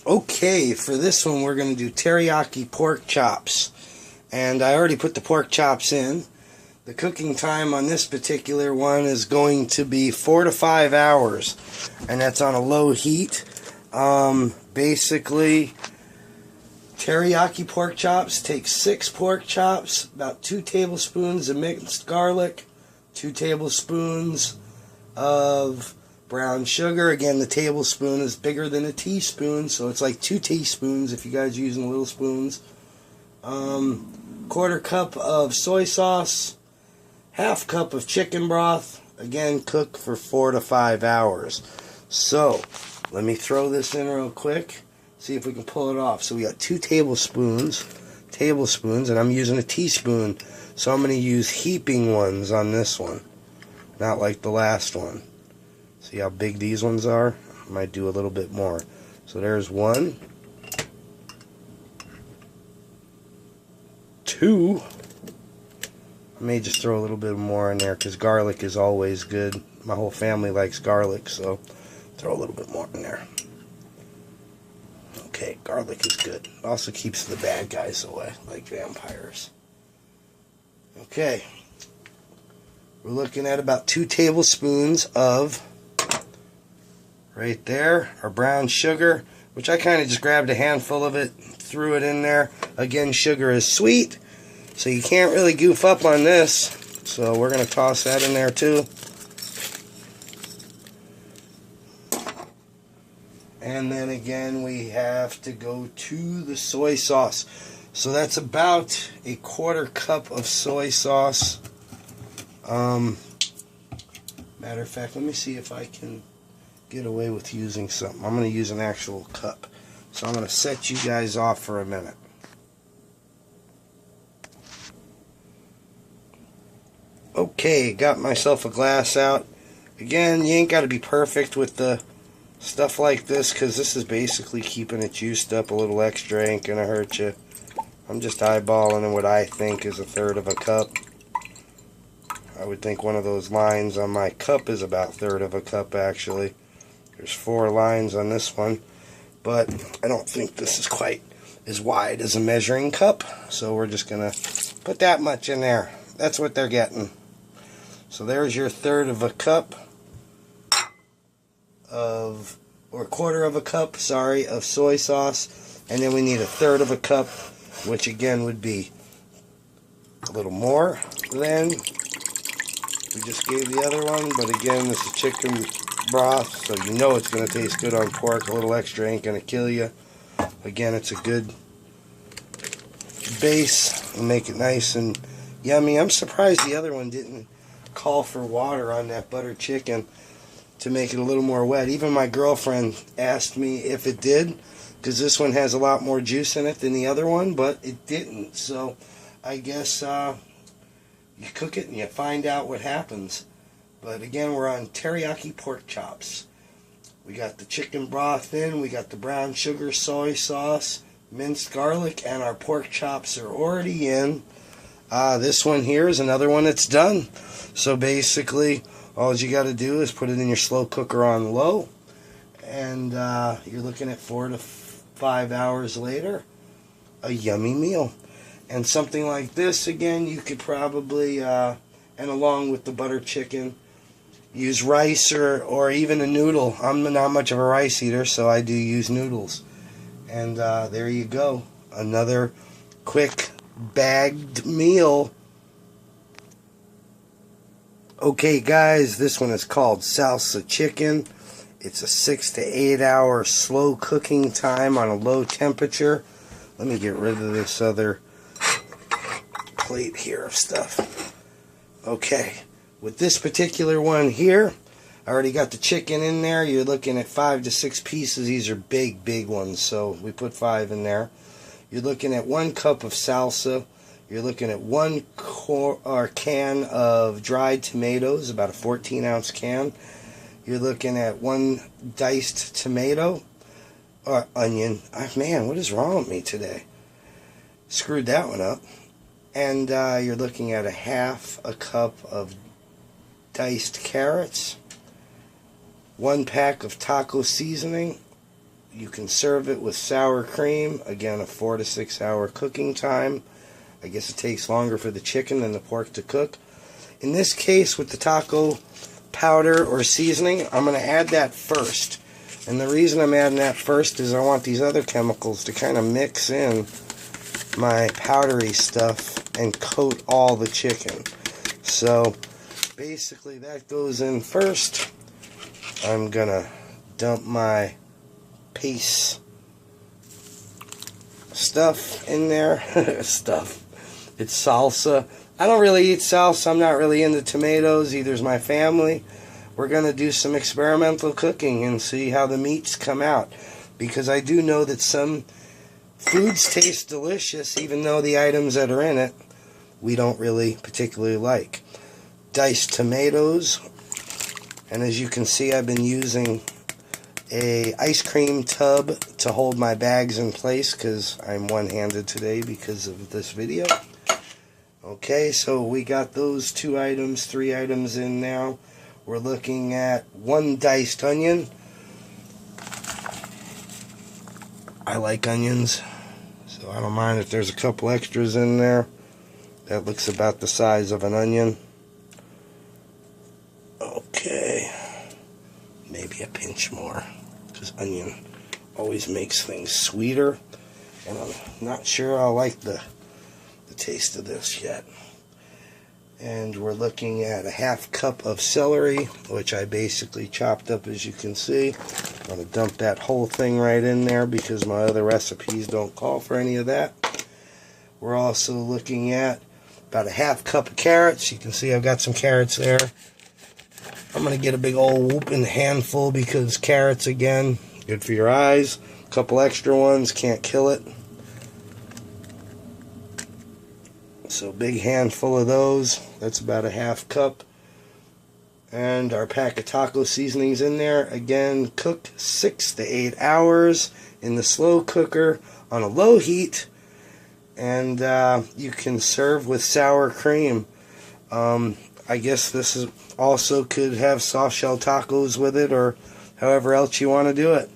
Okay, for this one we're going to do teriyaki pork chops. And I already put the pork chops in. The cooking time on this particular one is going to be 4 to 5 hours. And that's on a low heat. Basically, teriyaki pork chops, take 6 pork chops, about 2 tablespoons of minced garlic, 2 tablespoons of brown sugar. Again, the tablespoon is bigger than a teaspoon, so it's like 2 teaspoons if you guys are using little spoons. Quarter cup of soy sauce, half cup of chicken broth. Again, cook for 4 to 5 hours. So, let me throw this in real quick, see if we can pull it off. So we got 2 tablespoons, and I'm using a teaspoon, so I'm going to use heaping ones on this one, not like the last one. See how big these ones are? I might do a little bit more. So there's 1, 2. I may just throw a little bit more in there because garlic is always good. My whole family likes garlic, so throw a little bit more in there. Okay, garlic is good. It also keeps the bad guys away, like vampires. Okay. We're looking at about 2 tablespoons of, right there, our brown sugar, which I kind of just grabbed a handful of it, threw it in there. Again, sugar is sweet, so you can't really goof up on this. So we're going to toss that in there too. And then again, we have to go to the soy sauce. So that's about a quarter cup of soy sauce. Matter of fact, let me see if I can get away with using something. I'm going to use an actual cup. So I'm going to set you guys off for a minute. Okay, got myself a glass out. Again, you ain't got to be perfect with the stuff like this, because this is basically keeping it juiced up a little extra. Ain't going to hurt you. I'm just eyeballing what I think is 1/3 of a cup. I would think one of those lines on my cup is about 1/3 of a cup, actually. There's 4 lines on this one, but I don't think this is quite as wide as a measuring cup, so we're just going to put that much in there. That's what they're getting. So there's your 1/3 of a cup of, or 1/4 of a cup, sorry, of soy sauce, and then we need 1/3 of a cup, which again would be a little more than we just gave the other one, but again, this is chicken broth, so you know it's going to taste good on pork. A little extra ain't going to kill you. Again, it's a good base and make it nice and yummy. I'm surprised the other one didn't call for water on that butter chicken to make it a little more wet. Even my girlfriend asked me if it did, because this one has a lot more juice in it than the other one, but it didn't. So I guess you cook it and you find out what happens. But again, we're on teriyaki pork chops. We got the chicken broth in, we got the brown sugar, soy sauce, minced garlic, and our pork chops are already in. This one here is another one that's done. So basically, all you got to do is put it in your slow cooker on low, and you're looking at 4 to 5 hours later, a yummy meal. And something like this, again, you could probably, and along with the butter chicken, use rice or even a noodle. I'm not much of a rice eater, so I do use noodles. And there you go. Another quick bagged meal. Okay, guys, this one is called salsa chicken. It's a 6 to 8 hour slow cooking time on a low temperature. Let me get rid of this other plate here of stuff. Okay, with this particular one here, I already got the chicken in there. You're looking at 5 to 6 pieces. These are big ones, so we put 5 in there. You're looking at 1 cup of salsa. You're looking at 1 can of dried tomatoes, about a 14-ounce can. You're looking at 1 diced tomato, or onion. Man, what is wrong with me today? Screwed that one up. And you're looking at 1/2 cup of diced carrots, 1 pack of taco seasoning. You can serve it with sour cream. Again, a 4 to 6 hour cooking time. I guess it takes longer for the chicken than the pork to cook. In this case, with the taco powder or seasoning, I'm going to add that first. And the reason I'm adding that first is I want these other chemicals to kind of mix in my powdery stuff and coat all the chicken. So basically that goes in first. I'm going to dump my paste stuff in there. Stuff. It's salsa. I don't really eat salsa. I'm not really into tomatoes. Either's my family. We're going to do some experimental cooking and see how the meats come out. Because I do know that some foods taste delicious, even though the items that are in it we don't really particularly like. Diced tomatoes. And as you can see, I've been using a ice cream tub to hold my bags in place because I'm one-handed today because of this video. Okay, so we got those 2 items, 3 items in now. We're looking at 1 diced onion. I like onions, so I don't mind if there's a couple extras in there. That looks about the size of an onion. Okay, maybe a pinch more, because onion always makes things sweeter. And I'm not sure I like the taste of this yet. And we're looking at a 1/2 cup of celery, which I basically chopped up, as you can see. I'm going to dump that whole thing right in there because my other recipes don't call for any of that. We're also looking at about a 1/2 cup of carrots. You can see I've got some carrots there. I'm going to get a big old whooping handful because carrots, again, good for your eyes. A couple extra ones, can't kill it. So big handful of those. That's about a 1/2 cup. And our pack of taco seasonings in there. Again, cooked 6 to 8 hours in the slow cooker on a low heat. And you can serve with sour cream. I guess this is also could have soft shell tacos with it, or however else you want to do it.